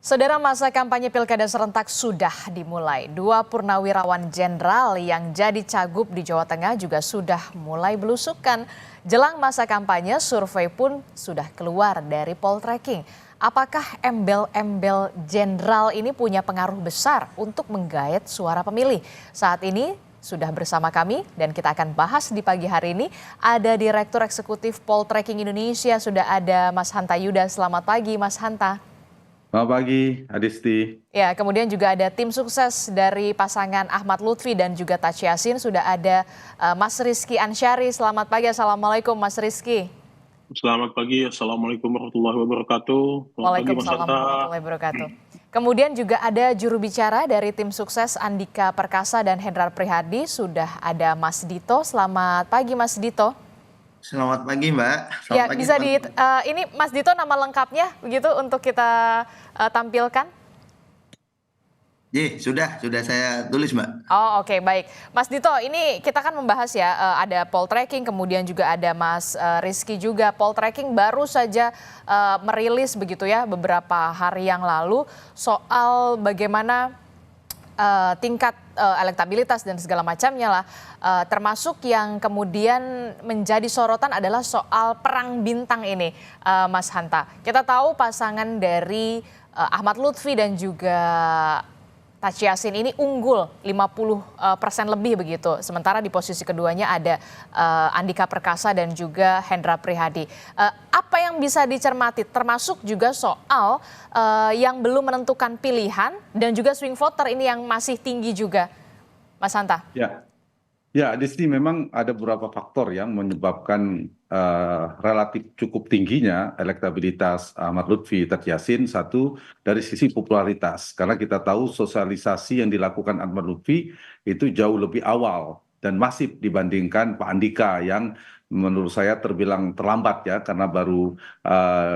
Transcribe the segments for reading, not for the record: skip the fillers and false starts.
Saudara, masa kampanye Pilkada serentak sudah dimulai. Dua purnawirawan jenderal yang jadi cagup di Jawa Tengah juga sudah mulai belusukan. Jelang masa kampanye, survei pun sudah keluar dari Poltreking. Apakah embel-embel jenderal ini punya pengaruh besar untuk menggait suara pemilih? Saat ini sudah bersama kami dan kita akan bahas di pagi hari ini. Ada Direktur Eksekutif Poltreking Indonesia, sudah ada Mas Hanta Yuda. Selamat pagi, Mas Hanta. Selamat pagi, Adisti. Ya, kemudian juga ada tim sukses dari pasangan Ahmad Lutfi dan juga Taci Yassin. Sudah ada Mas Rizky Ansyari. Selamat pagi, Assalamualaikum Mas Rizky. Selamat pagi, Assalamualaikum warahmatullahi wabarakatuh. Waalaikumsalam warahmatullahi wabarakatuh. Kemudian juga ada juru bicara dari tim sukses Andika Perkasa dan Hendrar Prihadi. Sudah ada Mas Dito. Selamat pagi Mas Dito. Selamat pagi Mbak. Ya, bisa ini Mas Dito nama lengkapnya begitu untuk kita tampilkan. Sudah saya tulis Mbak. Oh oke, baik. Mas Dito, ini kita kan membahas ya, ada Poltreking, kemudian juga ada Mas Rizky juga. Poltreking baru saja merilis begitu ya beberapa hari yang lalu soal bagaimana tingkat elektabilitas dan segala macamnya lah, termasuk yang kemudian menjadi sorotan adalah soal perang bintang ini, Mas Hanta. Kita tahu pasangan dari Ahmad Lutfi dan juga Taci Yassin ini unggul 50% lebih begitu. Sementara di posisi keduanya ada Andika Perkasa dan juga Hendra Prihadi. Apa yang bisa dicermati termasuk juga soal yang belum menentukan pilihan dan juga swing voter ini yang masih tinggi juga, Mas Hanta? Ya, di sini memang ada beberapa faktor yang menyebabkan relatif cukup tingginya elektabilitas Ahmad Lutfi, Taci Yassin. Satu, dari sisi popularitas, karena kita tahu sosialisasi yang dilakukan Ahmad Lutfi itu jauh lebih awal dan masif dibandingkan Pak Andika yang menurut saya terbilang terlambat ya, karena baru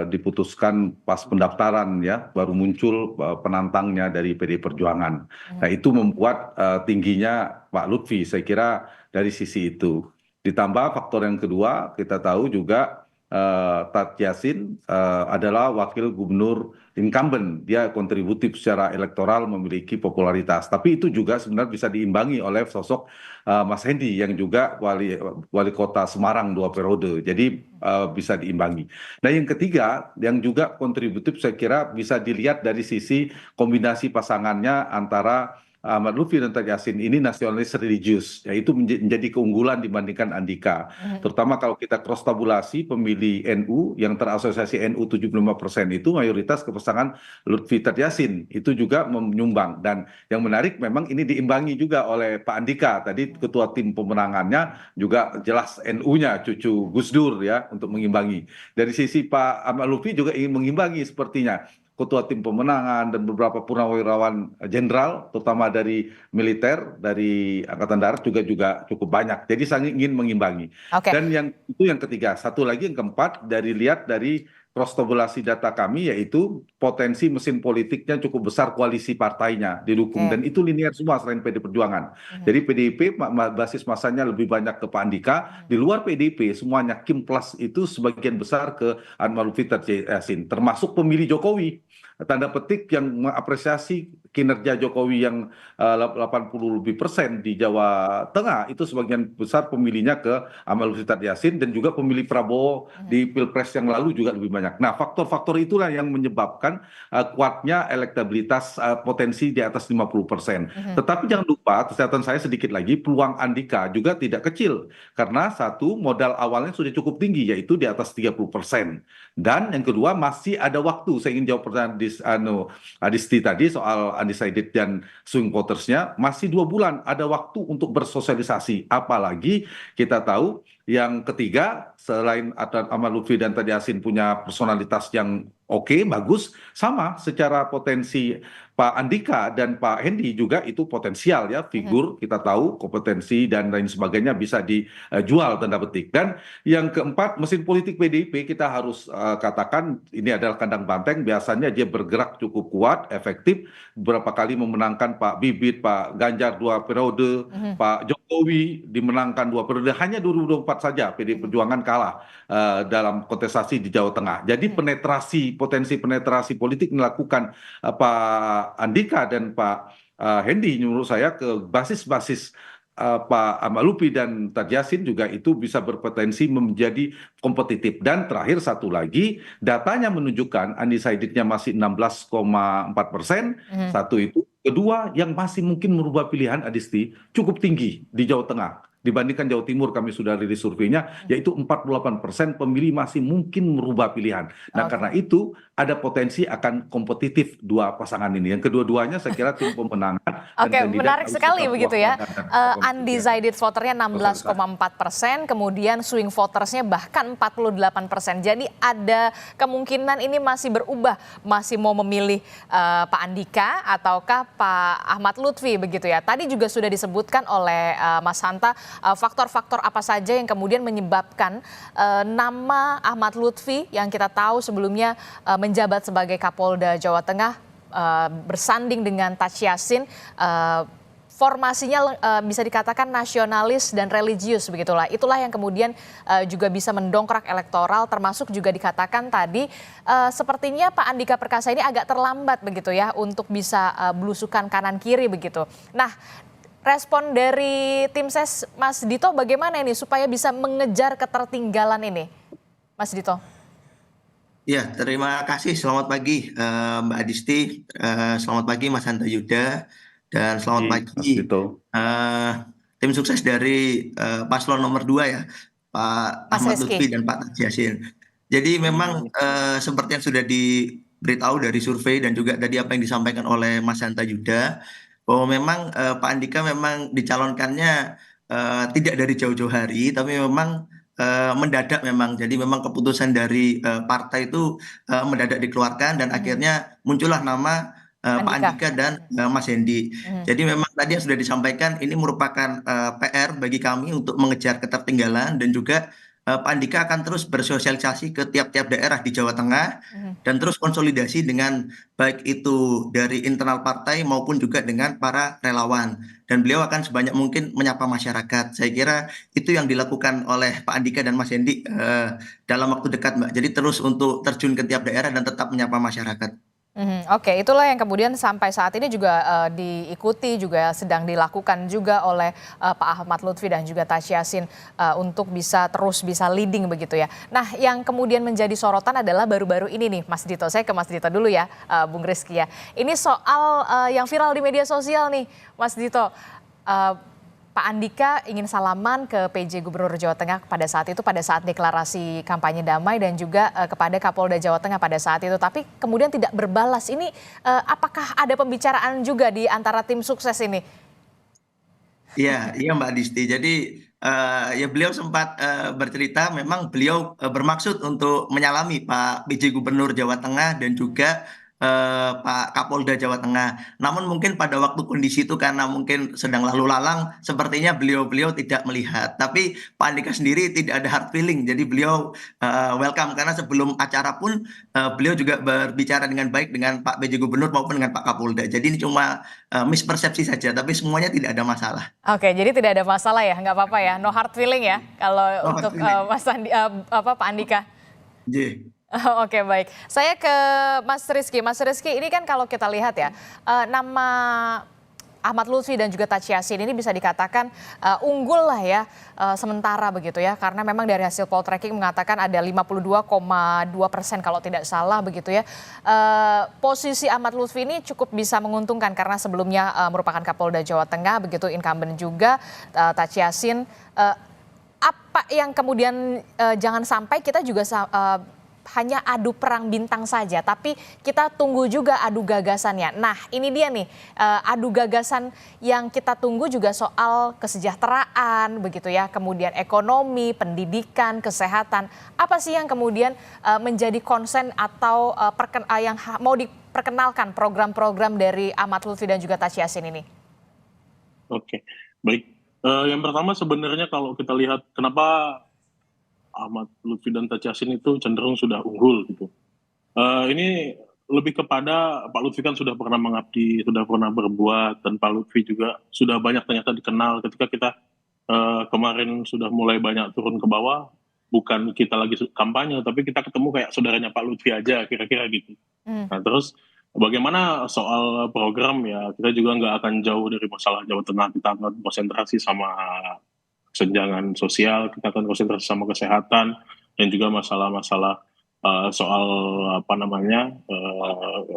diputuskan pas pendaftaran ya, baru muncul penantangnya dari PDI Perjuangan. Nah itu membuat tingginya Pak Lutfi, saya kira dari sisi itu. Ditambah faktor yang kedua, kita tahu juga Taci Yassin adalah wakil gubernur incumbent, dia kontributif secara elektoral, memiliki popularitas. Tapi itu juga sebenarnya bisa diimbangi oleh sosok Mas Hendi yang juga wali kota Semarang 2 periode. Jadi bisa diimbangi. Nah yang ketiga, yang juga kontributif saya kira bisa dilihat dari sisi kombinasi pasangannya antara Ahmad Lutfi dan Taci Yassin ini nasionalis religius, yaitu menjadi keunggulan dibandingkan Andika. Terutama kalau kita cross tabulasi pemilih NU yang terasosiasi NU 75% itu mayoritas ke pasangan Lutfi Taci Yassin, itu juga menyumbang. Dan yang menarik memang ini diimbangi juga oleh Pak Andika, tadi ketua tim pemenangannya juga jelas NU-nya, cucu Gus Dur ya, untuk mengimbangi. Dari sisi Pak Ahmad Lutfi juga ingin mengimbangi sepertinya. Ketua tim pemenangan dan beberapa purnawirawan jenderal, terutama dari militer, dari Angkatan Darat juga cukup banyak. Jadi sangat ingin mengimbangi. Dan yang ketiga, satu lagi yang keempat, lihat dari cross tabulasi data kami, yaitu potensi mesin politiknya cukup besar, koalisi partainya didukung, dan itu linear semua selain PDI Perjuangan. Jadi PDIP basis masanya lebih banyak ke Pak Andika, di luar PDIP semuanya Kim Plus itu sebagian besar ke Ahmad Lutfi Taci Yassin, termasuk pemilih Jokowi, tanda petik yang mengapresiasi kinerja Jokowi yang 80% lebih di Jawa Tengah, itu sebagian besar pemilihnya ke Ahmad Lutfi Taci Yassin, dan juga pemilih Prabowo di Pilpres yang lalu juga lebih banyak. Nah, faktor-faktor itulah yang menyebabkan kuatnya elektabilitas potensi di atas 50%. Tetapi jangan lupa, catatan saya sedikit lagi, peluang Andika juga tidak kecil. Karena satu, modal awalnya sudah cukup tinggi, yaitu di atas 30%. Dan yang kedua, masih ada waktu. Saya ingin jawab pertanyaan Adisti tadi soal undecided dan swing votersnya, masih 2 bulan ada waktu untuk bersosialisasi. Apalagi kita tahu yang ketiga, selain Ahmad Lutfi dan Taci Yassin punya personalitas yang oke, bagus, sama secara potensi Pak Andika dan Pak Hendi juga itu potensial ya, figur kita tahu kompetensi dan lain sebagainya bisa dijual tanda petik. Dan yang keempat, mesin politik PDIP kita harus katakan ini adalah kandang banteng, biasanya dia bergerak cukup kuat, efektif, beberapa kali memenangkan Pak Bibit, Pak Ganjar 2 periode, Pak Jokowi Jokowi dimenangkan 2 periode, hanya 2024 saja PDI Perjuangan kalah dalam kontestasi di Jawa Tengah. Jadi potensi penetrasi politik dilakukan Pak Andika dan Pak Hendy menurut saya ke basis-basis Pak Ahmad Lutfi dan Tad Yassin juga itu bisa berpotensi menjadi kompetitif. Dan terakhir satu lagi, datanya menunjukkan undecided-nya masih 16,4%, satu itu. Kedua, yang masih mungkin merubah pilihan Adisti cukup tinggi di Jawa Tengah. Dibandingkan Jawa Timur, kami sudah rilis surveinya, yaitu 48% pemilih masih mungkin merubah pilihan. Nah, karena itu ada potensi akan kompetitif dua pasangan ini. Yang kedua-duanya saya kira tim pemenangan. Oke, menarik sekali begitu ya. Undecided voternya 16,4%, kemudian swing votersnya bahkan 48%. Jadi ada kemungkinan ini masih berubah, masih mau memilih Pak Andika ataukah Pak Ahmad Lutfi begitu ya. Tadi juga sudah disebutkan oleh Mas Hanta faktor-faktor apa saja yang kemudian menyebabkan nama Ahmad Lutfi yang kita tahu sebelumnya menjabat sebagai Kapolda Jawa Tengah bersanding dengan Tad Yassin, formasinya bisa dikatakan nasionalis dan religius begitulah. Itulah yang kemudian juga bisa mendongkrak elektoral, termasuk juga dikatakan tadi sepertinya Pak Andika Perkasa ini agak terlambat begitu ya untuk bisa belusukan kanan kiri begitu. Nah, respon dari tim ses Mas Dito bagaimana ini supaya bisa mengejar ketertinggalan ini, Mas Dito? Ya, terima kasih. Selamat pagi Mbak Adisti. Selamat pagi Mas Hanta Yuda. Dan selamat Mas pagi Dito. tim sukses dari paslon nomor 2 ya, Pak Mas Ahmad Rizky. Lutfi dan Pak Tad Yassin. Jadi memang seperti yang sudah diberitahu dari survei dan juga tadi apa yang disampaikan oleh Mas Hanta Yuda, bahwa memang Pak Andika memang dicalonkannya tidak dari jauh-jauh hari, tapi memang mendadak memang. Jadi memang keputusan dari partai itu mendadak dikeluarkan dan akhirnya muncullah nama Pak Andika dan Mas Hendy. Jadi memang tadi yang sudah disampaikan ini merupakan PR bagi kami untuk mengejar ketertinggalan dan juga Pak Andika akan terus bersosialisasi ke tiap-tiap daerah di Jawa Tengah dan terus konsolidasi dengan baik itu dari internal partai maupun juga dengan para relawan. Dan beliau akan sebanyak mungkin menyapa masyarakat. Saya kira itu yang dilakukan oleh Pak Andika dan Mas Hendy dalam waktu dekat, Mbak. Jadi terus untuk terjun ke tiap daerah dan tetap menyapa masyarakat. Oke, itulah yang kemudian sampai saat ini juga diikuti, juga sedang dilakukan juga oleh Pak Ahmad Lutfi dan juga Tad Yassin untuk bisa leading begitu ya. Nah, yang kemudian menjadi sorotan adalah baru-baru ini nih, Mas Dito. Saya ke Mas Dito dulu ya, Bung Rizky ya. Ini soal yang viral di media sosial nih, Mas Dito. Pak Andika ingin salaman ke PJ Gubernur Jawa Tengah pada saat deklarasi kampanye damai dan juga kepada Kapolda Jawa Tengah pada saat itu. Tapi kemudian tidak berbalas. Ini apakah ada pembicaraan juga di antara tim sukses ini? Iya, iya Mbak Disti. Jadi ya beliau sempat bercerita memang beliau bermaksud untuk menyalami Pak PJ Gubernur Jawa Tengah dan juga Pak Kapolda Jawa Tengah. Namun mungkin pada waktu kondisi itu karena mungkin sedang lalu lalang, sepertinya beliau tidak melihat. Tapi Pak Andika sendiri tidak ada hard feeling. Jadi beliau welcome karena sebelum acara pun beliau juga berbicara dengan baik dengan Pak PJ Gubernur maupun dengan Pak Kapolda. Jadi ini cuma mispersepsi saja, tapi semuanya tidak ada masalah. Oke, jadi tidak ada masalah ya, nggak apa-apa ya, no hard feeling ya kalau No hard untuk feeling. Pak Andika. J. Oke, baik. Saya ke Mas Rizky. Mas Rizky, ini kan kalau kita lihat ya, nama Ahmad Lutfi dan juga Tad Yassin ini bisa dikatakan unggul lah ya sementara begitu ya, karena memang dari hasil poll tracking mengatakan ada 52,2% kalau tidak salah begitu ya. Posisi Ahmad Lutfi ini cukup bisa menguntungkan karena sebelumnya merupakan Kapolda Jawa Tengah begitu, incumbent juga. Tad Yassin, apa yang kemudian jangan sampai kita juga hanya adu perang bintang saja, tapi kita tunggu juga adu gagasannya. Nah, ini dia nih, adu gagasan yang kita tunggu juga soal kesejahteraan begitu ya, kemudian ekonomi, pendidikan, kesehatan. Apa sih yang kemudian menjadi konsen atau yang mau diperkenalkan program-program dari Ahmad Lutfi dan juga Tad Yassin ini? Oke, baik. Yang pertama sebenarnya kalau kita lihat kenapa Ahmad Lutfi dan Tad Yassin itu cenderung sudah unggul gitu. Ini lebih kepada Pak Lutfi kan sudah pernah mengabdi, sudah pernah berbuat, dan Pak Lutfi juga sudah banyak ternyata dikenal ketika kita kemarin sudah mulai banyak turun ke bawah, bukan kita lagi kampanye, tapi kita ketemu kayak saudaranya Pak Lutfi aja, kira-kira gitu. Hmm. Nah, terus bagaimana soal program ya, kita juga nggak akan jauh dari masalah Jawa Tengah. Kita akan konsentrasi sama kesenjangan sosial, kita akan konsentrasi sama kesehatan, dan juga masalah-masalah soal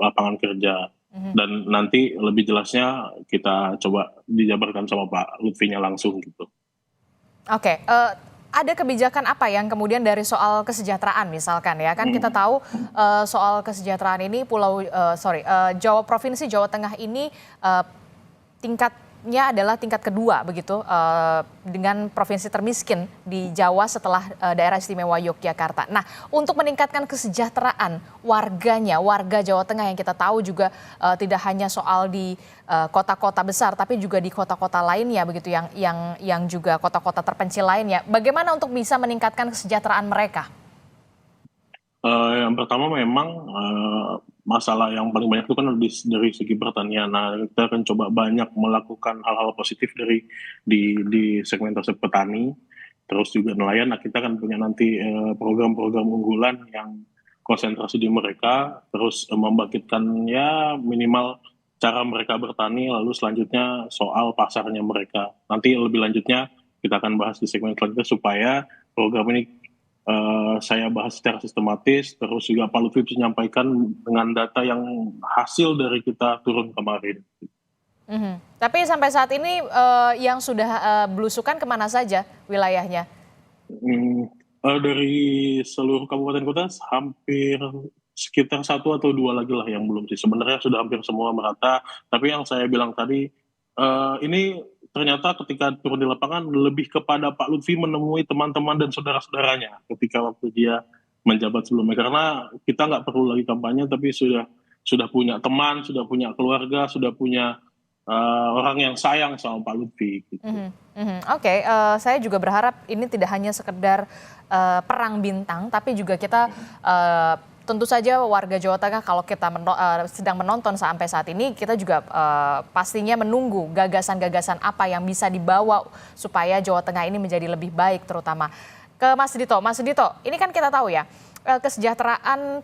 lapangan kerja. Dan nanti lebih jelasnya kita coba dijabarkan sama Pak Lutfinya langsung gitu. Oke, ada kebijakan apa yang kemudian dari soal kesejahteraan misalkan ya, kan kita tahu soal kesejahteraan ini Provinsi Jawa Tengah ini tingkatnya adalah tingkat kedua begitu, dengan provinsi termiskin di Jawa setelah daerah istimewa Yogyakarta. Nah, untuk meningkatkan kesejahteraan warga Jawa Tengah yang kita tahu juga tidak hanya soal di kota-kota besar, tapi juga di kota-kota lainnya begitu, yang juga kota-kota terpencil lainnya. Bagaimana untuk bisa meningkatkan kesejahteraan mereka? Yang pertama memang masalah yang paling banyak itu kan dari segi pertanian. Nah, kita akan coba banyak melakukan hal-hal positif di segmentasi petani, terus juga nelayan. Nah, kita akan punya nanti program-program unggulan yang konsentrasi di mereka, terus membangkitkan ya minimal cara mereka bertani, lalu selanjutnya soal pasarnya mereka. Nanti lebih lanjutnya kita akan bahas di segmen selanjutnya supaya program ini saya bahas secara sistematis, terus juga Pak Lutfi bisa menyampaikan dengan data yang hasil dari kita turun kemarin. Tapi sampai saat ini yang sudah belusukan kemana saja wilayahnya? Dari seluruh kabupaten kota hampir sekitar 1 atau 2 lagi lah yang belum sih. Sebenarnya sudah hampir semua merata, tapi yang saya bilang tadi, ini ternyata ketika turun di lapangan lebih kepada Pak Lutfi menemui teman-teman dan saudara-saudaranya ketika waktu dia menjabat sebelumnya. Karena kita nggak perlu lagi kampanye, tapi sudah punya teman, sudah punya keluarga, sudah punya orang yang sayang sama Pak Lutfi. Gitu. Oke, saya juga berharap ini tidak hanya sekedar perang bintang, tapi juga kita tentu saja warga Jawa Tengah kalau kita sedang menonton sampai saat ini, kita juga pastinya menunggu gagasan-gagasan apa yang bisa dibawa supaya Jawa Tengah ini menjadi lebih baik, terutama ke Mas Dito. Mas Dito, ini kan kita tahu ya,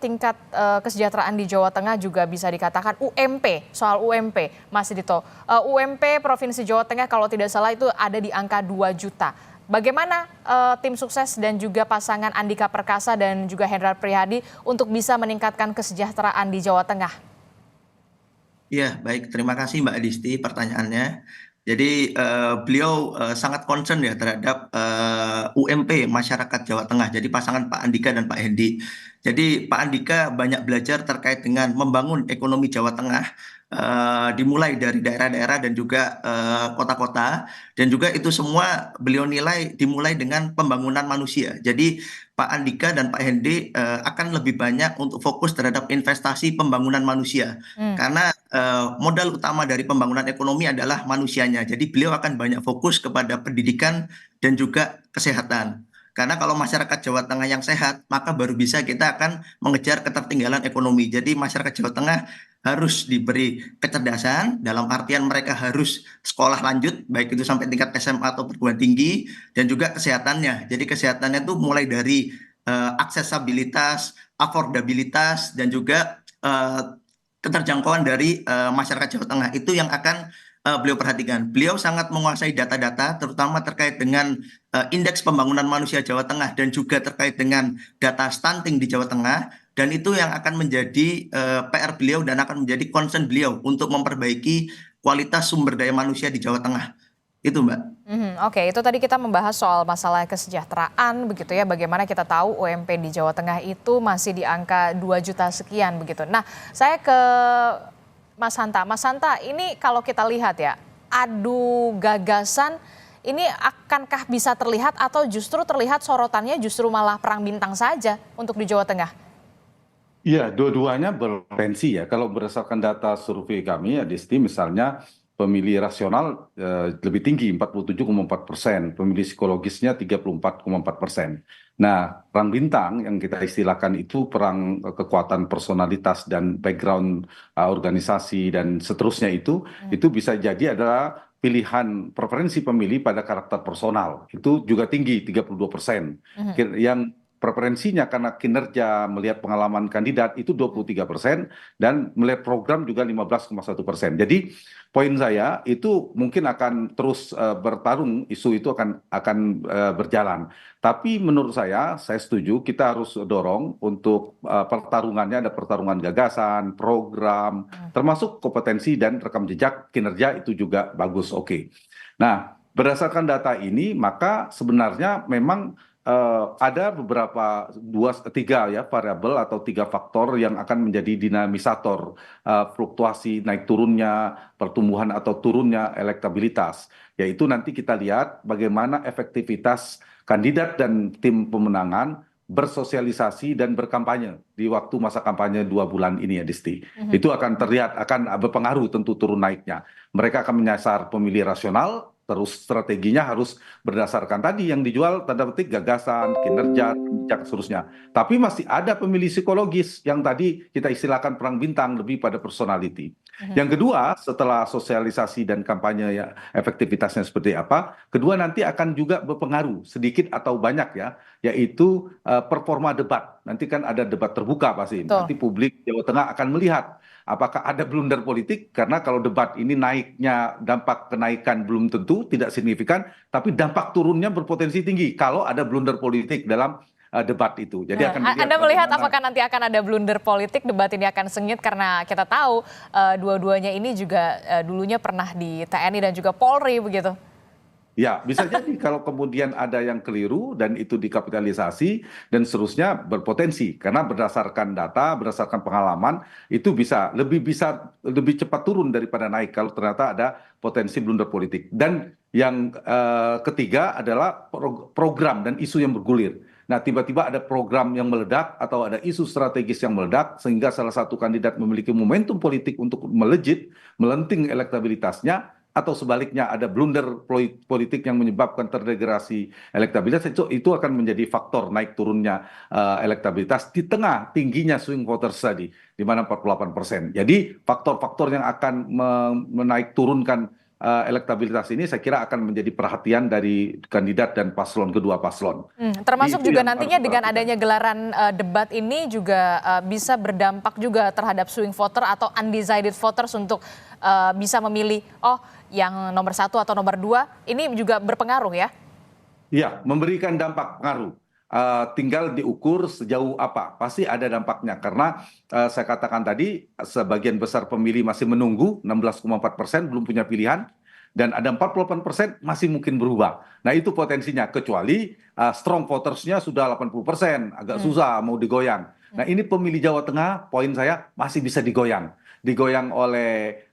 tingkat kesejahteraan di Jawa Tengah juga bisa dikatakan UMP, soal UMP, Mas Dito. UMP Provinsi Jawa Tengah kalau tidak salah itu ada di angka 2 juta. Bagaimana tim sukses dan juga pasangan Andika Perkasa dan juga Hendrar Prihadi untuk bisa meningkatkan kesejahteraan di Jawa Tengah? Ya, baik. Terima kasih Mbak Disti pertanyaannya. Jadi beliau sangat concern ya terhadap UMP masyarakat Jawa Tengah. Jadi pasangan Pak Andika dan Pak Hendi. Jadi Pak Andika banyak belajar terkait dengan membangun ekonomi Jawa Tengah. Dimulai dari daerah-daerah dan juga kota-kota, dan juga itu semua beliau nilai dimulai dengan pembangunan manusia. Jadi Pak Andika dan Pak Hendi akan lebih banyak untuk fokus terhadap investasi pembangunan manusia, karena modal utama dari pembangunan ekonomi adalah manusianya. Jadi beliau akan banyak fokus kepada pendidikan dan juga kesehatan. Karena kalau masyarakat Jawa Tengah yang sehat, maka baru bisa kita akan mengejar ketertinggalan ekonomi. Jadi masyarakat Jawa Tengah harus diberi kecerdasan, dalam artian mereka harus sekolah lanjut, baik itu sampai tingkat SMA atau perguruan tinggi, dan juga kesehatannya. Jadi kesehatannya itu mulai dari aksesabilitas, affordabilitas, dan juga keterjangkauan dari masyarakat Jawa Tengah. Itu yang akan beliau perhatikan. Beliau sangat menguasai data-data, terutama terkait dengan indeks pembangunan manusia Jawa Tengah dan juga terkait dengan data stunting di Jawa Tengah. Dan itu yang akan menjadi PR beliau dan akan menjadi concern beliau untuk memperbaiki kualitas sumber daya manusia di Jawa Tengah. Itu Mbak. Oke, itu tadi kita membahas soal masalah kesejahteraan begitu ya. Bagaimana kita tahu UMP di Jawa Tengah itu masih di angka 2 juta sekian begitu. Nah, saya ke Mas Hanta. Mas Hanta, ini kalau kita lihat ya, adu gagasan ini akankah bisa terlihat atau justru terlihat sorotannya justru malah perang bintang saja untuk di Jawa Tengah? Iya, dua-duanya berpotensi ya. Kalau berdasarkan data survei kami ya, Disti, misalnya pemilih rasional lebih tinggi 47,4%, pemilih psikologisnya 34,4%. Nah, perang bintang yang kita istilahkan itu perang kekuatan personalitas dan background organisasi dan seterusnya itu bisa jadi adalah pilihan preferensi pemilih pada karakter personal itu juga tinggi 32%. Yang preferensinya karena kinerja melihat pengalaman kandidat itu 23% dan melihat program juga 15,1%. Jadi poin saya itu mungkin akan terus bertarung, isu itu akan berjalan. Tapi menurut saya setuju kita harus dorong untuk pertarungannya ada pertarungan gagasan, program, termasuk kompetensi dan rekam jejak kinerja itu juga bagus. Oke. Nah, berdasarkan data ini maka sebenarnya memang ada beberapa tiga ya variabel atau tiga faktor yang akan menjadi dinamisator fluktuasi naik turunnya pertumbuhan atau turunnya elektabilitas. Yaitu nanti kita lihat bagaimana efektivitas kandidat dan tim pemenangan bersosialisasi dan berkampanye di waktu masa kampanye 2 bulan ini ya Disti. Itu akan terlihat, akan berpengaruh tentu turun naiknya. Mereka akan menyasar pemilih rasional, terus strateginya harus berdasarkan tadi yang dijual tanda petik gagasan, kinerja, dan seterusnya. Tapi masih ada pemilih psikologis yang tadi kita istilahkan perang bintang lebih pada personality. Yang kedua, setelah sosialisasi dan kampanye ya efektivitasnya seperti apa, kedua nanti akan juga berpengaruh sedikit atau banyak ya, yaitu performa debat. Nanti kan ada debat terbuka pasti. Nanti publik Jawa Tengah akan melihat apakah ada blunder politik, karena kalau debat ini naiknya dampak kenaikan belum tentu, tidak signifikan, tapi dampak turunnya berpotensi tinggi kalau ada blunder politik dalam debat itu. Jadi akan dilihat Anda melihat apakah nanti akan ada blunder politik, debat ini akan sengit karena kita tahu dua-duanya ini juga dulunya pernah di TNI dan juga Polri begitu. Ya, bisa jadi kalau kemudian ada yang keliru dan itu dikapitalisasi dan seterusnya berpotensi karena berdasarkan data, berdasarkan pengalaman itu bisa lebih cepat turun daripada naik kalau ternyata ada potensi blunder politik. Dan yang ketiga adalah program dan isu yang bergulir. Nah, tiba-tiba ada program yang meledak atau ada isu strategis yang meledak sehingga salah satu kandidat memiliki momentum politik untuk melejit, melenting elektabilitasnya, atau sebaliknya ada blunder politik yang menyebabkan terdegradasi elektabilitas, itu akan menjadi faktor naik turunnya elektabilitas di tengah tingginya swing voters tadi di mana 48%. Jadi faktor-faktor yang akan menaik turunkan elektabilitas ini saya kira akan menjadi perhatian dari kandidat dan kedua paslon. Termasuk juga nantinya dengan adanya gelaran debat ini juga bisa berdampak juga terhadap swing voter atau undecided voters untuk bisa memilih yang nomor 1 atau nomor 2 ini juga berpengaruh ya? Iya, memberikan dampak pengaruh. Tinggal diukur sejauh apa, pasti ada dampaknya karena saya katakan tadi sebagian besar pemilih masih menunggu 16,4% belum punya pilihan dan ada 48% masih mungkin berubah. Nah itu potensinya kecuali strong votersnya sudah 80% agak susah mau digoyang. Nah ini pemilih Jawa Tengah poin saya masih bisa digoyang oleh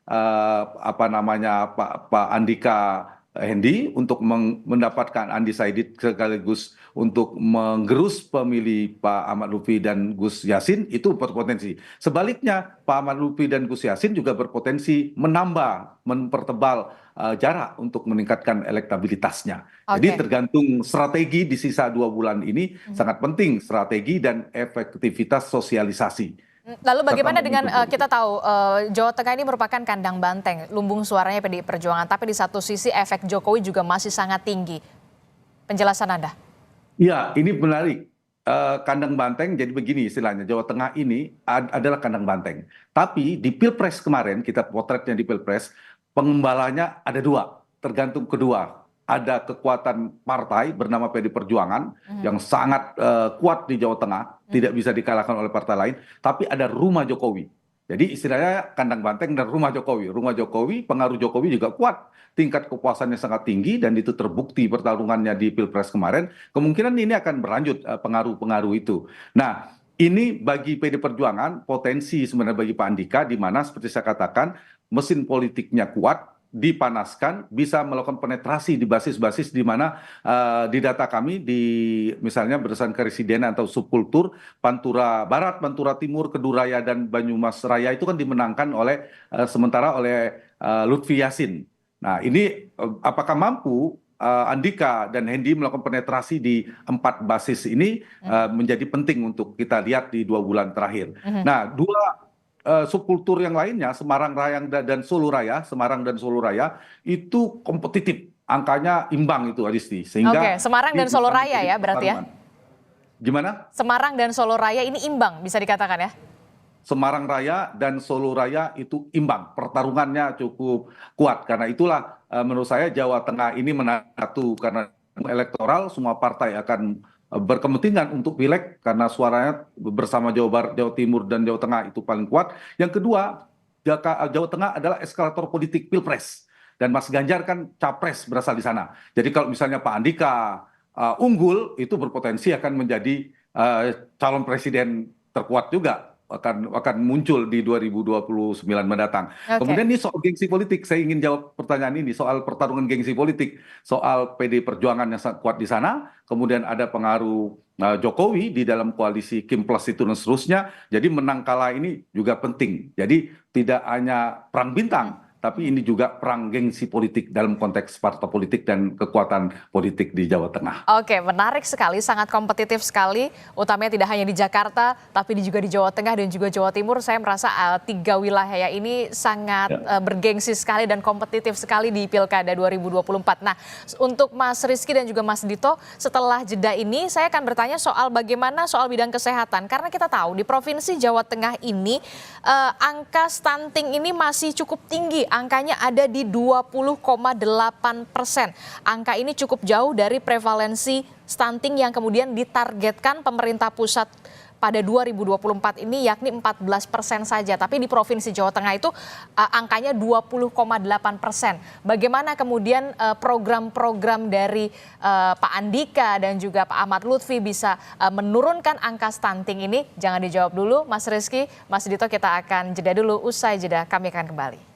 Pak Andika Hendi untuk mendapatkan undecided sekaligus untuk menggerus pemilih Pak Ahmad Lutfi dan Gus Yassin itu berpotensi. Sebaliknya Pak Ahmad Lutfi dan Gus Yassin juga berpotensi mempertebal jarak untuk meningkatkan elektabilitasnya. Jadi tergantung strategi di sisa 2 bulan ini sangat penting strategi dan efektivitas sosialisasi. Lalu bagaimana dengan kita tahu Jawa Tengah ini merupakan kandang banteng, lumbung suaranya PDI Perjuangan, tapi di satu sisi efek Jokowi juga masih sangat tinggi. Penjelasan Anda? Ya, ini menarik. Kandang banteng jadi begini istilahnya, Jawa Tengah ini adalah kandang banteng. Tapi di Pilpres kemarin, kita potretnya di Pilpres, pengembalanya ada 2, tergantung kedua. Ada kekuatan partai bernama PDI Perjuangan yang sangat kuat di Jawa Tengah, tidak bisa dikalahkan oleh partai lain, tapi ada rumah Jokowi. Jadi istilahnya kandang banteng dan rumah Jokowi. Rumah Jokowi, pengaruh Jokowi juga kuat, tingkat kepuasannya sangat tinggi dan itu terbukti pertarungannya di Pilpres kemarin. Kemungkinan ini akan berlanjut pengaruh-pengaruh itu. Nah, ini bagi PDI Perjuangan potensi sebenarnya bagi Pak Andika di mana seperti saya katakan mesin politiknya kuat, dipanaskan, bisa melakukan penetrasi di basis-basis di mana di data kami di misalnya berdasarkan keresidenan atau subkultur Pantura Barat, Pantura Timur, Keduraya dan Banyumas Raya itu kan dimenangkan sementara oleh Lutfi Yassin. Nah ini apakah mampu Andika dan Hendi melakukan penetrasi di 4 basis ini menjadi penting untuk kita lihat di 2 bulan terakhir. Nah subkultur yang lainnya, Semarang Raya dan Solo Raya, Semarang dan Solo Raya itu kompetitif, angkanya imbang itu Adisti, Oke, sehingga Semarang dan ini Solo bisa Raya menjadi ya berarti ya? pertarungan. Gimana? Semarang dan Solo Raya ini imbang bisa dikatakan ya? Semarang Raya dan Solo Raya itu imbang, pertarungannya cukup kuat. Karena itulah menurut saya Jawa Tengah ini menang satu, karena elektoral semua partai akan berkepentingan untuk pileg karena suaranya bersama Jawa Barat, Jawa Timur, dan Jawa Tengah itu paling kuat. Yang kedua, Jawa Tengah adalah eskalator politik pilpres. Dan Mas Ganjar kan capres berasal di sana. Jadi kalau misalnya Pak Andika unggul, itu berpotensi akan menjadi calon presiden terkuat juga, akan muncul di 2029 mendatang. Oke. Kemudian ini soal gengsi politik, saya ingin jawab pertanyaan ini soal pertarungan gengsi politik, soal PD Perjuangan yang sangat kuat di sana, kemudian ada pengaruh Jokowi di dalam koalisi Kim Plus itu dan seterusnya. Jadi menang kalah ini juga penting. Jadi tidak hanya perang bintang, tapi ini juga perang gengsi politik dalam konteks partai politik dan kekuatan politik di Jawa Tengah. Oke, menarik sekali, sangat kompetitif sekali, utamanya tidak hanya di Jakarta, tapi juga di Jawa Tengah dan juga Jawa Timur. Saya merasa tiga wilayah ini sangat bergengsi sekali dan kompetitif sekali di Pilkada 2024. Nah, untuk Mas Rizky dan juga Mas Dito, setelah jeda ini saya akan bertanya soal bagaimana soal bidang kesehatan. Karena kita tahu di Provinsi Jawa Tengah ini angka stunting ini masih cukup tinggi. Angkanya ada di 20,8%. Angka ini cukup jauh dari prevalensi stunting yang kemudian ditargetkan pemerintah pusat pada 2024 ini, yakni 14% saja. Tapi di Provinsi Jawa Tengah itu angkanya 20,8%. Bagaimana kemudian program-program dari Pak Andika dan juga Pak Ahmad Lutfi bisa menurunkan angka stunting ini? Jangan dijawab dulu, Mas Rizky, Mas Dito, kita akan jeda dulu. Usai jeda kami akan kembali.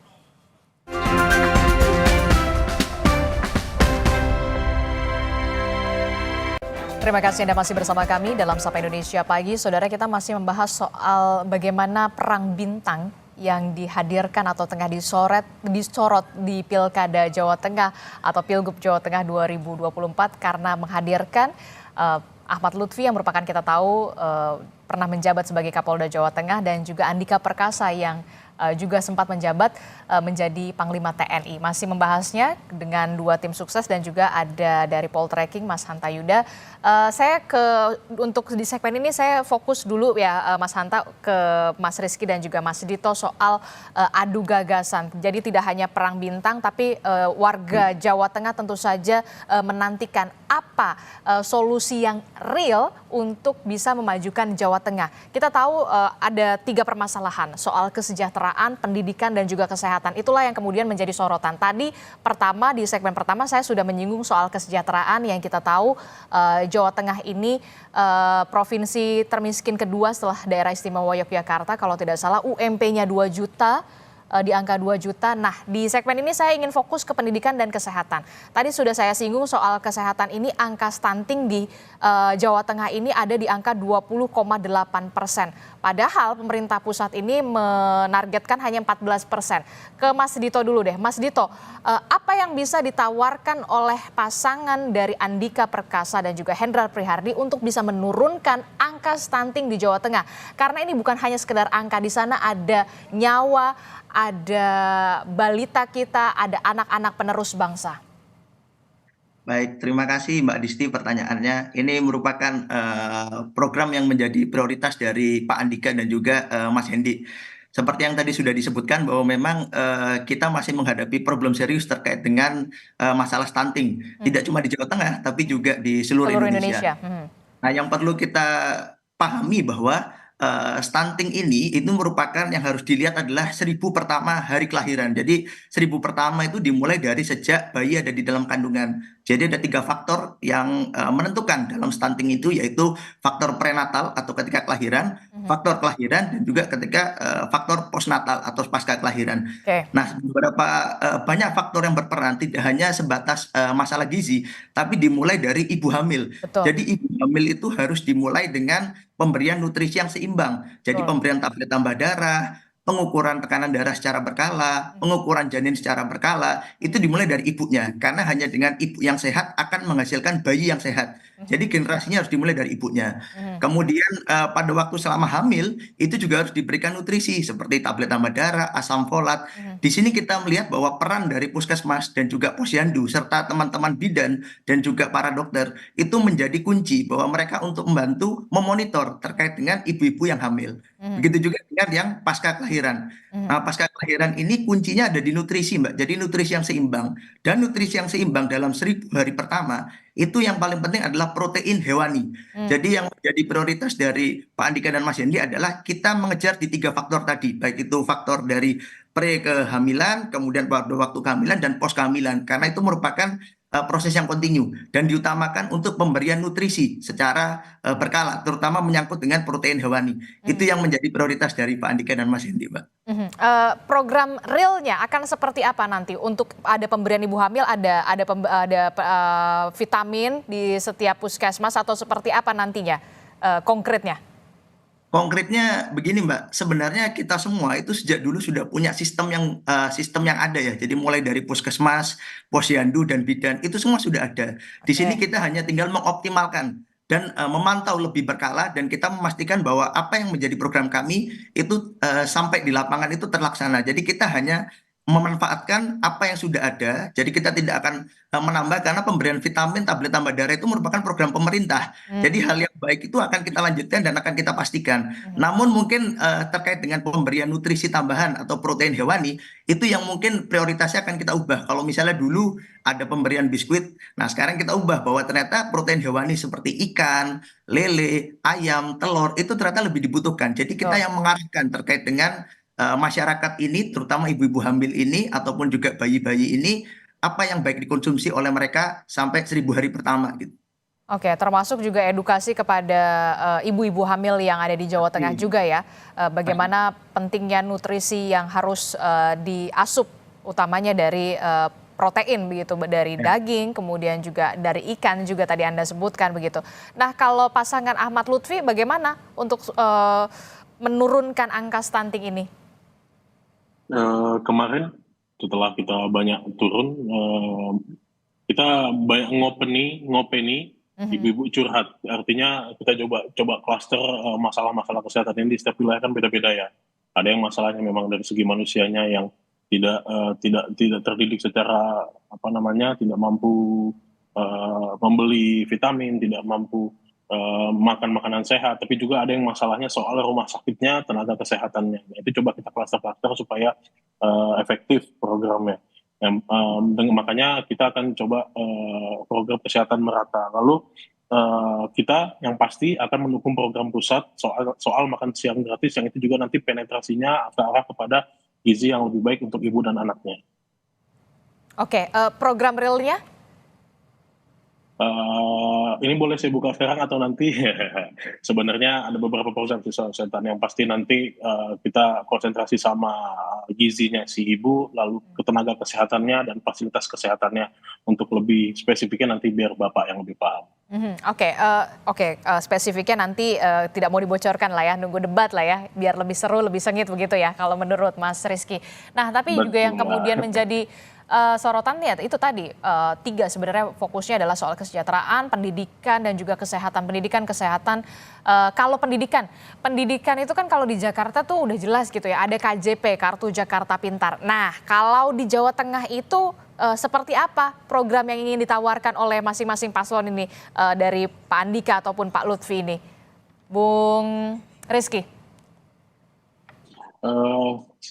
Terima kasih Anda masih bersama kami dalam Sapa Indonesia Pagi. Saudara, kita masih membahas soal bagaimana perang bintang yang dihadirkan atau tengah disorot di Pilkada Jawa Tengah atau Pilgub Jawa Tengah 2024 karena menghadirkan Ahmad Lutfi yang merupakan, kita tahu, pernah menjabat sebagai Kapolda Jawa Tengah, dan juga Andika Perkasa yang juga sempat menjabat menjadi Panglima TNI. Masih membahasnya dengan dua tim sukses dan juga ada dari Poltreking Mas Hanta Yuda. Untuk di segmen ini saya fokus dulu ya Mas Hanta ke Mas Rizky dan juga Mas Dito soal adu gagasan. Jadi tidak hanya perang bintang, tapi warga Jawa Tengah tentu saja menantikan apa solusi yang real untuk bisa memajukan Jawa Tengah. Kita tahu ada 3 permasalahan soal kesejahteraan, pendidikan, dan juga kesehatan. Itulah yang kemudian menjadi sorotan. Tadi di segmen pertama saya sudah menyinggung soal kesejahteraan yang kita tahu Jawa Tengah ini provinsi termiskin kedua setelah daerah istimewa Yogyakarta. Kalau tidak salah UMP-nya 2 juta. Di angka 2 juta. Nah, di segmen ini saya ingin fokus ke pendidikan dan kesehatan. Tadi sudah saya singgung soal kesehatan ini, angka stunting di Jawa Tengah ini ada di angka 20,8%. Padahal pemerintah pusat ini menargetkan hanya 14%. Ke Mas Dito dulu deh. Mas Dito, apa yang bisa ditawarkan oleh pasangan dari Andika Perkasa dan juga Hendrar Prihardi untuk bisa menurunkan angka stunting di Jawa Tengah? Karena ini bukan hanya sekedar angka, di sana ada nyawa, ada balita kita, ada anak-anak penerus bangsa. Baik, terima kasih Mbak Disti pertanyaannya. Ini merupakan program yang menjadi prioritas dari Pak Andika dan juga Mas Hendi. Seperti yang tadi sudah disebutkan bahwa memang kita masih menghadapi problem serius terkait dengan masalah stunting. Tidak cuma di Jawa Tengah, tapi juga di seluruh Indonesia. Nah, yang perlu kita pahami bahwa stunting ini itu merupakan yang harus dilihat adalah 1000 pertama hari kelahiran. Jadi 1000 pertama itu dimulai dari sejak bayi ada di dalam kandungan. Jadi ada 3 faktor yang menentukan dalam stunting itu, yaitu faktor prenatal atau ketika kelahiran, faktor kelahiran, dan juga ketika faktor postnatal atau pasca kelahiran. Nah, beberapa banyak faktor yang berperan, tidak hanya sebatas masalah gizi, tapi dimulai dari ibu hamil. Betul. Jadi ibu hamil itu harus dimulai dengan pemberian nutrisi yang seimbang. Jadi pemberian tablet tambah darah, pengukuran tekanan darah secara berkala, pengukuran janin secara berkala, itu dimulai dari ibunya. Karena hanya dengan ibu yang sehat akan menghasilkan bayi yang sehat. Jadi generasinya harus dimulai dari ibunya. Kemudian pada waktu selama hamil itu juga harus diberikan nutrisi seperti tablet tambah darah, asam folat. Di sini kita melihat bahwa peran dari puskesmas dan juga posyandu serta teman-teman bidan dan juga para dokter itu menjadi kunci bahwa mereka untuk membantu memonitor terkait dengan ibu-ibu yang hamil. Begitu juga dengan yang pasca kelahiran. Nah, pasca kelahiran ini kuncinya ada di nutrisi, Mbak. Jadi nutrisi yang seimbang. Dan nutrisi yang seimbang dalam 1.000 hari pertama, itu yang paling penting adalah protein hewani. Jadi yang menjadi prioritas dari Pak Andika dan Mas Hendy adalah kita mengejar di 3 faktor tadi. Baik itu faktor dari pre kehamilan, kemudian pada waktu kehamilan, dan pos kehamilan. Karena itu merupakan proses yang kontinu dan diutamakan untuk pemberian nutrisi secara berkala, terutama menyangkut dengan protein hewani. Itu yang menjadi prioritas dari Pak Andika dan Mas Hendy, Mbak. Program realnya akan seperti apa nanti untuk ada pemberian ibu hamil, ada vitamin di setiap puskesmas atau seperti apa nantinya konkretnya? Konkretnya begini, Mbak, sebenarnya kita semua itu sejak dulu sudah punya sistem yang ada ya. Jadi mulai dari puskesmas, posyandu dan bidan itu semua sudah ada. Di sini Oke. kita hanya tinggal mengoptimalkan dan memantau lebih berkala dan kita memastikan bahwa apa yang menjadi program kami itu sampai di lapangan itu terlaksana. Jadi kita hanya memanfaatkan apa yang sudah ada. Jadi kita tidak akan menambah karena pemberian vitamin, tablet tambah darah itu merupakan program pemerintah. Jadi hal yang baik itu akan kita lanjutkan dan akan kita pastikan. Namun mungkin terkait dengan pemberian nutrisi tambahan atau protein hewani, itu yang mungkin prioritasnya akan kita ubah. Kalau misalnya dulu ada pemberian biskuit, nah sekarang kita ubah bahwa ternyata protein hewani seperti ikan, lele, ayam, telur, itu ternyata lebih dibutuhkan. Jadi kita yang mengarahkan terkait dengan masyarakat ini, terutama ibu-ibu hamil ini, ataupun juga bayi-bayi ini, apa yang baik dikonsumsi oleh mereka sampai 1.000 hari pertama gitu. Oke, termasuk juga edukasi kepada ibu-ibu hamil yang ada di Jawa Tengah juga ya, bagaimana pentingnya nutrisi yang harus diasup, utamanya dari protein begitu, dari daging, kemudian juga dari ikan juga tadi Anda sebutkan begitu. Nah, kalau pasangan Ahmad Lutfi bagaimana untuk menurunkan angka stunting ini? Kemarin setelah kita banyak turun, kita banyak ngopeni ibu-ibu curhat. Artinya kita coba klaster masalah-masalah kesehatan ini di setiap wilayah kan beda-beda ya. Ada yang masalahnya memang dari segi manusianya yang tidak terdidik secara tidak mampu membeli vitamin, tidak mampu makan makanan sehat, tapi juga ada yang masalahnya soal rumah sakitnya, tenaga kesehatannya. Nah, itu coba kita klaster-klaster supaya efektif programnya. Makanya kita akan coba program kesehatan merata. Lalu kita yang pasti akan mendukung program pusat soal makan siang gratis, yang itu juga nanti penetrasinya ke arah kepada gizi yang lebih baik untuk ibu dan anaknya. Oke, program realnya? Ini boleh saya buka sekarang atau nanti? Sebenarnya ada beberapa program kesehatan yang pasti nanti kita konsentrasi sama gizinya si ibu, lalu ke tenaga kesehatannya dan fasilitas kesehatannya untuk lebih spesifiknya nanti biar Bapak yang lebih paham. Oke, spesifiknya nanti tidak mau dibocorkan lah ya, nunggu debat lah ya, biar lebih seru, lebih sengit begitu ya kalau menurut Mas Rizky. Nah, tapi Betul, juga yang kemudian menjadi sorotannya itu tadi 3 sebenarnya fokusnya adalah soal kesejahteraan, pendidikan dan juga kesehatan. Pendidikan, kesehatan. Kalau pendidikan itu kan kalau di Jakarta tuh udah jelas gitu ya, ada KJP, Kartu Jakarta Pintar. Nah, kalau di Jawa Tengah itu seperti apa program yang ingin ditawarkan oleh masing-masing paslon ini dari Pak Andika ataupun Pak Lutfi ini, Bung Rizky?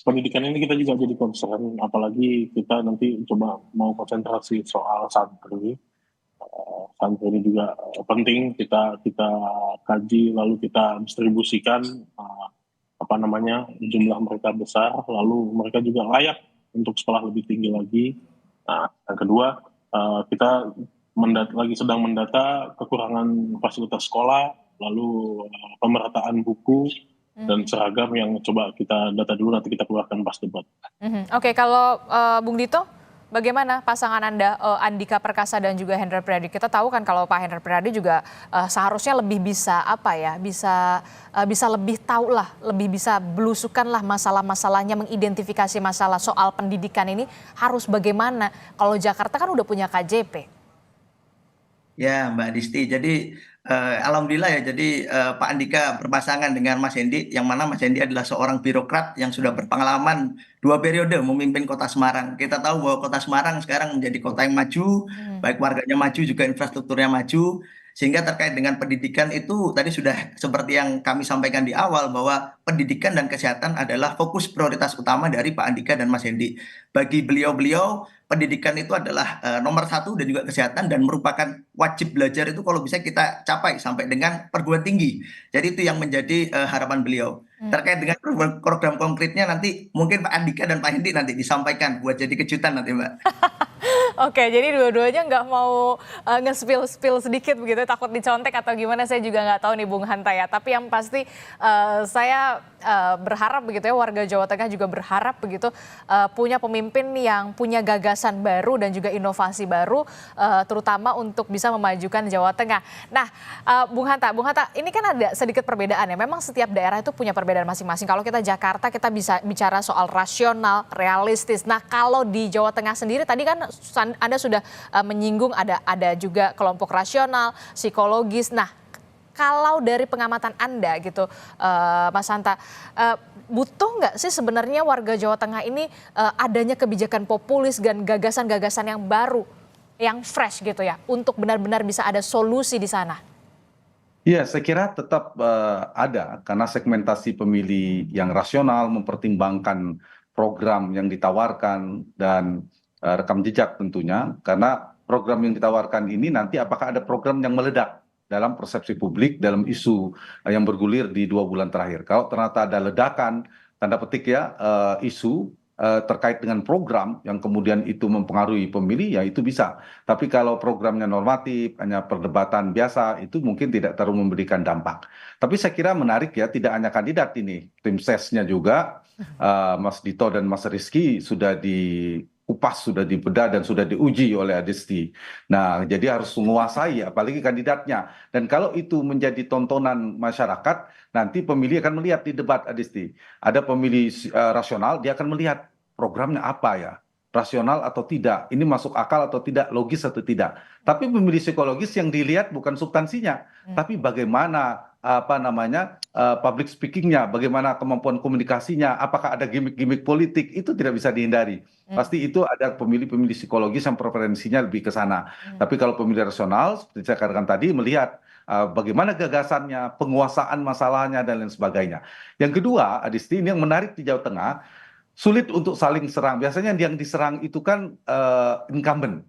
Pendidikan ini kita juga jadi concern, apalagi kita nanti coba mau konsentrasi soal santri. Santri ini juga penting kita kaji, lalu kita distribusikan jumlah mereka besar, lalu mereka juga layak untuk sekolah lebih tinggi lagi. Nah, yang kedua kita sedang mendata kekurangan fasilitas sekolah, lalu pemerataan buku dan seragam yang coba kita data dulu, nanti kita keluarkan pas debat. Oke, kalau Bung Dito bagaimana pasangan Anda, Andika Perkasa dan juga Hendra Priyadi? Kita tahu kan kalau Pak Hendra Priyadi juga seharusnya lebih bisa apa ya, bisa lebih tahu lah, lebih bisa belusukan lah masalah-masalahnya, mengidentifikasi masalah soal pendidikan ini harus bagaimana. Kalau Jakarta kan udah punya KJP. Ya, Mbak Disti. Jadi alhamdulillah ya. Jadi Pak Andika berpasangan dengan Mas Hendi, yang mana Mas Hendi adalah seorang birokrat yang sudah berpengalaman 2 periode memimpin Kota Semarang. Kita tahu bahwa Kota Semarang sekarang menjadi kota yang maju, baik warganya maju juga infrastrukturnya maju. Sehingga terkait dengan pendidikan itu tadi sudah seperti yang kami sampaikan di awal bahwa pendidikan dan kesehatan adalah fokus prioritas utama dari Pak Andika dan Mas Hendi. Bagi beliau-beliau pendidikan itu adalah nomor satu dan juga kesehatan, dan merupakan wajib belajar itu kalau bisa kita capai sampai dengan perguruan tinggi. Jadi itu yang menjadi harapan beliau. Terkait dengan program konkretnya nanti mungkin Pak Andika dan Pak Hendi nanti disampaikan buat jadi kejutan nanti, Mbak. Oke, jadi dua-duanya nggak mau nge-spill sedikit begitu, takut dicontek atau gimana, saya juga nggak tahu nih Bung Hanta ya. Tapi yang pasti saya berharap begitu ya, warga Jawa Tengah juga berharap begitu punya pemimpin yang punya gagasan baru dan juga inovasi baru, terutama untuk bisa memajukan Jawa Tengah. Nah, Bung Hanta, ini kan ada sedikit perbedaan ya. Memang setiap daerah itu punya perbedaan masing-masing. Kalau kita Jakarta, kita bisa bicara soal rasional, realistis. Nah, kalau di Jawa Tengah sendiri tadi kan Anda sudah menyinggung ada juga kelompok rasional, psikologis. Nah, kalau dari pengamatan Anda gitu, Mas Hanta, butuh nggak sih sebenarnya warga Jawa Tengah ini adanya kebijakan populis dan gagasan-gagasan yang baru, yang fresh gitu ya, untuk benar-benar bisa ada solusi di sana? Iya, saya kira tetap ada, karena segmentasi pemilih yang rasional mempertimbangkan program yang ditawarkan dan rekam jejak tentunya, karena program yang ditawarkan ini nanti apakah ada program yang meledak dalam persepsi publik, dalam isu yang bergulir di 2 bulan terakhir. Kalau ternyata ada ledakan, tanda petik ya, isu terkait dengan program yang kemudian itu mempengaruhi pemilih, ya itu bisa. Tapi kalau programnya normatif, hanya perdebatan biasa, itu mungkin tidak terlalu memberikan dampak. Tapi saya kira menarik ya, tidak hanya kandidat ini, tim sesnya juga, Mas Dito dan Mas Rizky sudah dikupas, sudah dibedah dan sudah diuji oleh Adisti. Nah, jadi harus menguasai, apalagi kandidatnya. Dan kalau itu menjadi tontonan masyarakat, nanti pemilih akan melihat di debat, Adisti. Ada pemilih rasional, dia akan melihat programnya apa ya, rasional atau tidak, ini masuk akal atau tidak, logis atau tidak. Tapi pemilih psikologis yang dilihat bukan substansinya, tapi bagaimana public speakingnya, bagaimana kemampuan komunikasinya, apakah ada gimmick-gimmick politik, itu tidak bisa dihindari. Pasti itu ada pemilih-pemilih psikologis yang preferensinya lebih ke sana. Tapi kalau pemilih rasional, seperti saya katakan tadi, melihat bagaimana gagasannya, penguasaan masalahnya, dan lain sebagainya. Yang kedua, Adisti, ini yang menarik di Jawa Tengah, sulit untuk saling serang. Biasanya yang diserang itu kan incumbent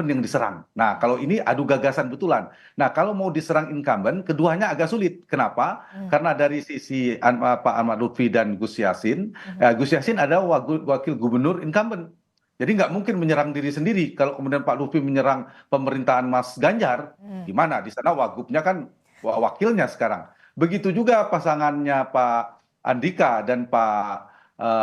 yang diserang. Nah, kalau ini adu gagasan betulan. Nah, kalau mau diserang incumbent, keduanya agak sulit. Kenapa? Karena dari sisi Pak Ahmad Lutfi dan Gus Yassin, Gus Yassin ada wakil gubernur incumbent. Jadi nggak mungkin menyerang diri sendiri. Kalau kemudian Pak Lutfi menyerang pemerintahan Mas Ganjar, gimana? Di sana wagubnya kan wakilnya sekarang. Begitu juga pasangannya Pak Andika dan Pak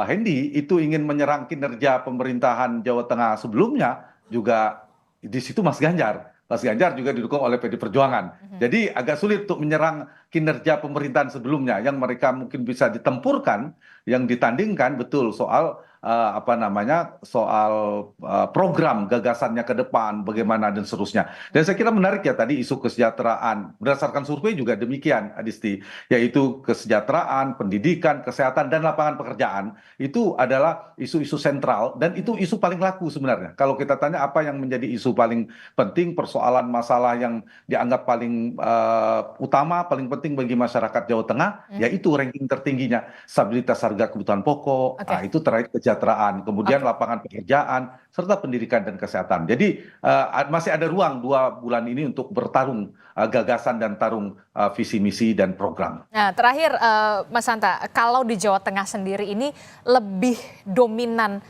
Hendi itu ingin menyerang kinerja pemerintahan Jawa Tengah sebelumnya, juga di situ Mas Ganjar. Mas Ganjar juga didukung oleh PD Perjuangan. Jadi agak sulit untuk menyerang kinerja pemerintahan sebelumnya, yang mereka mungkin bisa ditempurkan, yang ditandingkan betul soal soal program gagasannya ke depan, bagaimana dan seterusnya. Dan saya kira menarik ya tadi isu kesejahteraan. Berdasarkan survei juga demikian, Adisti, yaitu kesejahteraan, pendidikan, kesehatan, dan lapangan pekerjaan. Itu adalah isu-isu sentral, dan itu isu paling laku sebenarnya. Kalau kita tanya apa yang menjadi isu paling penting, persoalan masalah yang dianggap paling utama, paling penting bagi masyarakat Jawa Tengah, yaitu ranking tertingginya stabilitas harga kebutuhan pokok. Nah, itu terkait kesejahteraan, kemudian lapangan pekerjaan, serta pendidikan dan kesehatan. Jadi masih ada ruang 2 bulan ini untuk bertarung gagasan dan tarung visi misi dan program. Nah, terakhir Mas Hanta, kalau di Jawa Tengah sendiri ini lebih dominan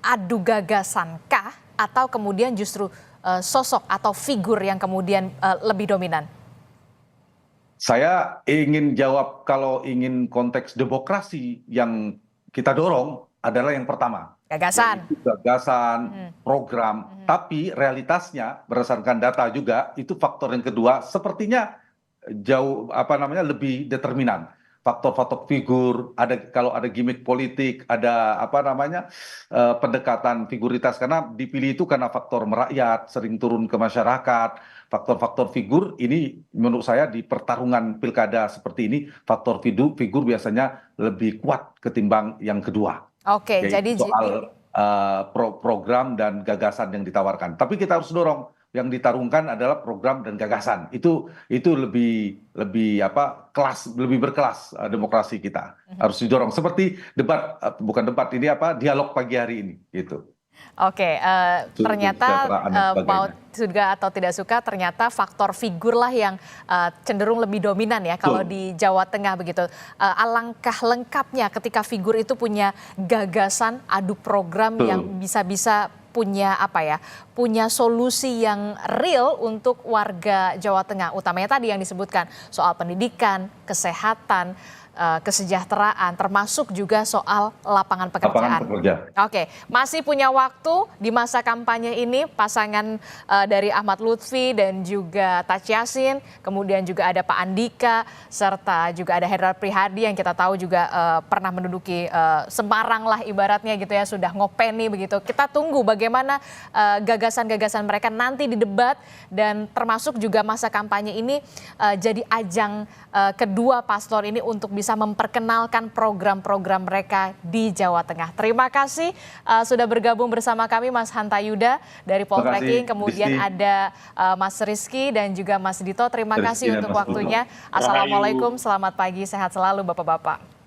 adu gagasan kah, atau kemudian justru sosok atau figur yang kemudian lebih dominan? Saya ingin jawab, kalau ingin konteks demokrasi yang kita dorong, adalah yang pertama, Gagasan. yaitu gagasan, program. Tapi realitasnya berdasarkan data juga itu faktor yang kedua sepertinya jauh lebih determinan. Faktor-faktor figur, kalau ada gimmick politik, ada pendekatan figuritas karena dipilih itu karena faktor merakyat, sering turun ke masyarakat. Faktor-faktor figur ini menurut saya di pertarungan pilkada seperti ini faktor figur biasanya lebih kuat ketimbang yang kedua. Oke, Yaitu jadi soal program dan gagasan yang ditawarkan. Tapi kita harus dorong yang ditarungkan adalah program dan gagasan. Itu lebih kelas, lebih berkelas demokrasi kita. Harus didorong seperti bukan debat ini dialog pagi hari ini gitu. Oke, ternyata mau suka atau tidak suka, ternyata faktor figur lah yang cenderung lebih dominan ya kalau di Jawa Tengah begitu. Alangkah lengkapnya ketika figur itu punya gagasan, adu program yang bisa-bisa punya solusi yang real untuk warga Jawa Tengah. Utamanya tadi yang disebutkan soal pendidikan, kesehatan, kesejahteraan, termasuk juga soal lapangan pekerjaan. Oke, masih punya waktu di masa kampanye ini pasangan dari Ahmad Lutfi dan juga Taci Yassin, kemudian juga ada Pak Andika, serta juga ada Hendrar Prihadi yang kita tahu juga pernah menduduki Semarang lah ibaratnya gitu ya, sudah ngopeni begitu. Kita tunggu bagaimana gagasan-gagasan mereka nanti di debat, dan termasuk juga masa kampanye ini jadi ajang kedua paslon ini untuk bisa memperkenalkan program-program mereka di Jawa Tengah. Terima kasih sudah bergabung bersama kami Mas Hanta Yuda dari Poltreking, kemudian ada Mas Rizky dan juga Mas Dito. Terima kasih untuk waktunya. Assalamualaikum, selamat pagi, sehat selalu Bapak-Bapak.